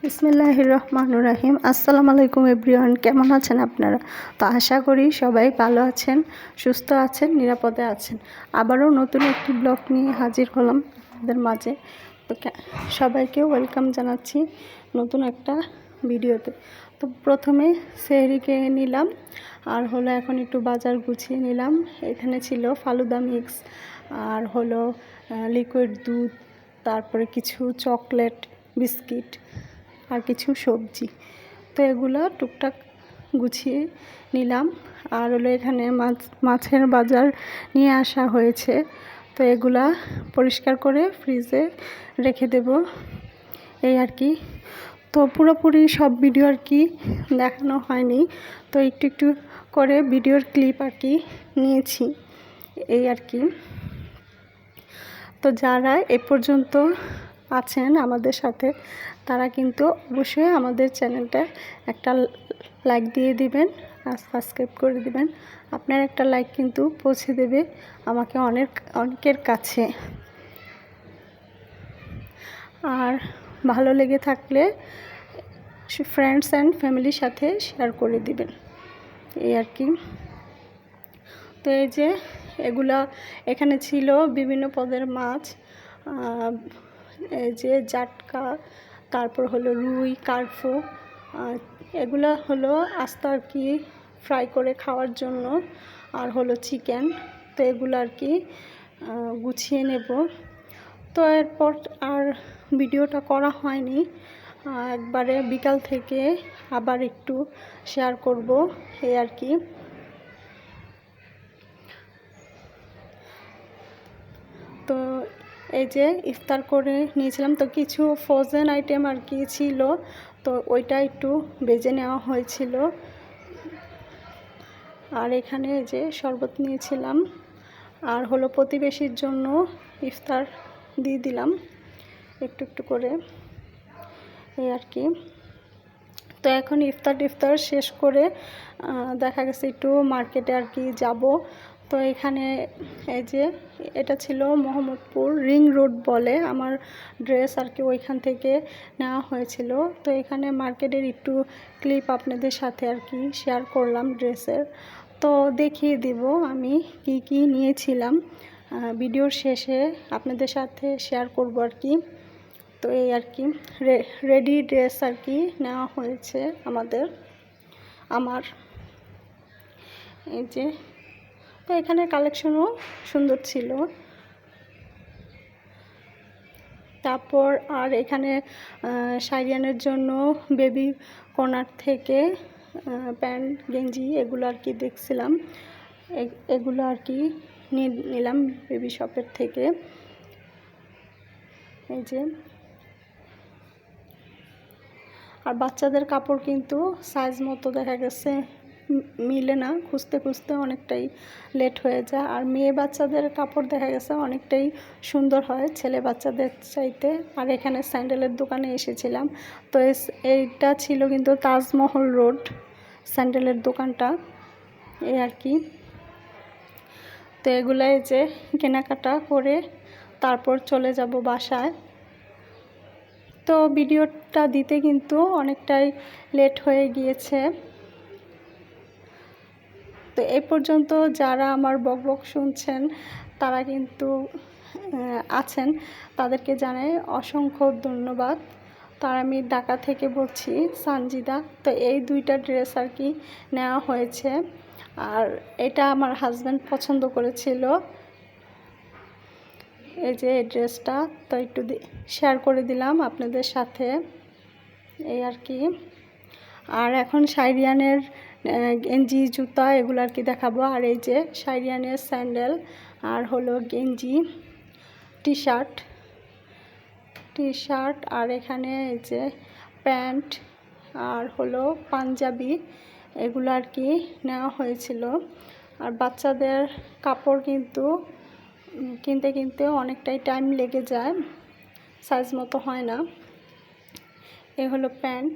বিসমিল্লাহির রহমানির রহিম। আসসালামু আলাইকুম এভরিওয়ান, কেমন আছেন আপনারা? তো আশা করি সবাই ভালো আছেন, সুস্থ আছেন, নিরাপদে আছেন। আবারও নতুন একটি ব্লগ নিয়ে হাজির হলাম আপনাদের মাঝে। তো সবাইকে ওয়েলকাম জানাচ্ছি নতুন একটা ভিডিওতে। তো প্রথমে সেহরি খেয়ে নিলাম, আর হলো এখন একটু বাজার গুছিয়ে নিলাম। এখানে ছিল ফালুদা মিক্স, আর হলো লিকুইড দুধ, তারপরে কিছু চকলেট, বিস্কিট, আর কিছু সবজি। তো এগুলো টুকটাক গুছিয়ে নিলাম। আর হলো এখানে মাছের বাজার নিয়ে আসা হয়েছে, তো এগুলা পরিষ্কার করে ফ্রিজে রেখে দেব, এই আর কি। তো পুরোপুরি সব ভিডিও আর কি দেখানো হয়নি, তো একটু একটু করে ভিডিওর ক্লিপ আর কি নিয়েছি, এই আর কি। তো যারা এ পর্যন্ত আছেন আমাদের সাথে, তারা কিন্তু অবশ্যই আমাদের চ্যানেলটা একটা লাইক দিয়ে দিবেন আর সাবস্ক্রাইব করে দিবেন। আপনার একটা লাইক কিন্তু পৌঁছে দেবে আমাকে অনেকের কাছে। আর ভালো লেগে থাকলে ফ্রেন্ডস অ্যান্ড ফ্যামিলির সাথে শেয়ার করে দিবেন, এই আর কি। তো এই যে এগুলা এখানে ছিল বিভিন্ন পদের মাছ, এই যে জাটকা, তারপর হলো রুই, কার্পু, এগুলা হলো আস্ত আর কি ফ্রাই করে খাওয়ার জন্য। আর হলো চিকেন। তো এগুলো আর কি গুছিয়ে নেব। তো এরপর আর ভিডিওটা করা হয়নি, একবারে বিকাল থেকে আবার একটু শেয়ার করব, এই আর কি। তো এই যে ইফতার করে নিয়েছিলাম, তো কিছু ফ্রোজেন আইটেম আর কি ছিল, তো ওইটা একটু ভেজে নেওয়া হয়েছিল। আর এখানে যে শরবত নিয়েছিলাম, আর হলো প্রতিবেশীর জন্য ইফতার দিয়ে দিলাম একটু একটু করে, এই আর কি। তো এখন ইফতার শেষ করে দেখা গেছে একটু মার্কেটে আর কি যাব। তো এখানে এই যে এটা ছিল মোহাম্মদপুর রিং রোড বলে, আমার ড্রেস আর কি ওইখান থেকে নেওয়া হয়েছিল। তো এখানে মার্কেটের একটু ক্লিপ আপনাদের সাথে আর কি শেয়ার করলাম ড্রেসের। তো দেখিয়ে দিব আমি কি কি নিয়েছিলাম, ভিডিওর শেষে আপনাদের সাথে শেয়ার করব আর কি। তো এই আর কি রেডি ড্রেস আর কি নেওয়া হয়েছে আমার এই যে। তো এখানে কালেকশনও সুন্দর ছিল। তারপর আর এখানে শাইরিয়ানের জন্য বেবি কর্নার থেকে প্যান্ট, গেঞ্জি এগুলো আর কি দেখছিলাম, এগুলো আর কি নিলাম বেবি শপের থেকে, এই যে। আর বাচ্চাদের কাপড় কিন্তু সাইজ মতো দেখা গেছে মিলে না, খুঁজতে খুঁজতে অনেকটাই লেট হয়ে যায়। আর মেয়ে বাচ্চাদের কাপড় দেখা গেছে অনেকটাই সুন্দর হয় ছেলে বাচ্চাদের চাইতে। আর এখানে স্যান্ডেলের দোকানে এসেছিলাম, তো এইটা ছিল কিন্তু তাজমহল রোড স্যান্ডেলের দোকানটা, এই আর কি। তো এগুলাই যে কেনাকাটা করে তারপর চলে যাব বাসায়। তো ভিডিওটা দিতে কিন্তু অনেকটাই লেট হয়ে গিয়েছে। তো এই পর্যন্ত যারা আমার বকবক শুনছেন তারা কিন্তু আছেন, তাদেরকে জানাই অসংখ্য ধন্যবাদ। তার আমি ঢাকা থেকে বলছি, সানজিদা। তো এই দুইটা ড্রেস আর কি নেওয়া হয়েছে, আর এটা আমার হাজব্যান্ড পছন্দ করেছিল, এই যে এই ড্রেসটা। তো একটু শেয়ার করে দিলাম আপনাদের সাথে, এই আর কি। আর এখন শাইরিয়ানের গেঞ্জি, জুতা এগুলো আর কি দেখাবো। আর এই যে শাইরিয়ানের স্যান্ডেল, আর হলো গেঞ্জি, টি শার্ট, আর এখানে এই যে প্যান্ট, আর হলো পাঞ্জাবি, এগুলো আর কি নেওয়া হয়েছিল। আর বাচ্চাদের কাপড় কিন্তু কিনতে অনেকটাই টাইম লেগে যায়, সাইজ মতো হয় না। এ হলো প্যান্ট,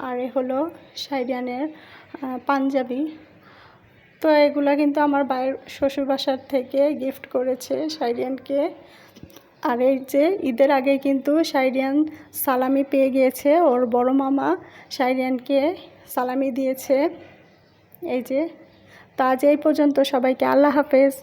আর এ হলো শাইরিয়ানের পাঞ্জাবি। তো এগুলা কিন্তু আমার শ্বশুর বাসার থেকে গিফট করেছে শাইরিয়ানকে। আর এই যে ঈদের আগে কিন্তু সাইরিয়ান সালামি পেয়ে গিয়েছে, ওর বড় মামা সাইরিয়ানকে সালামি দিয়েছে। এই যে, তো আজ এই পর্যন্ত, সবাইকে আল্লাহ হাফেজ।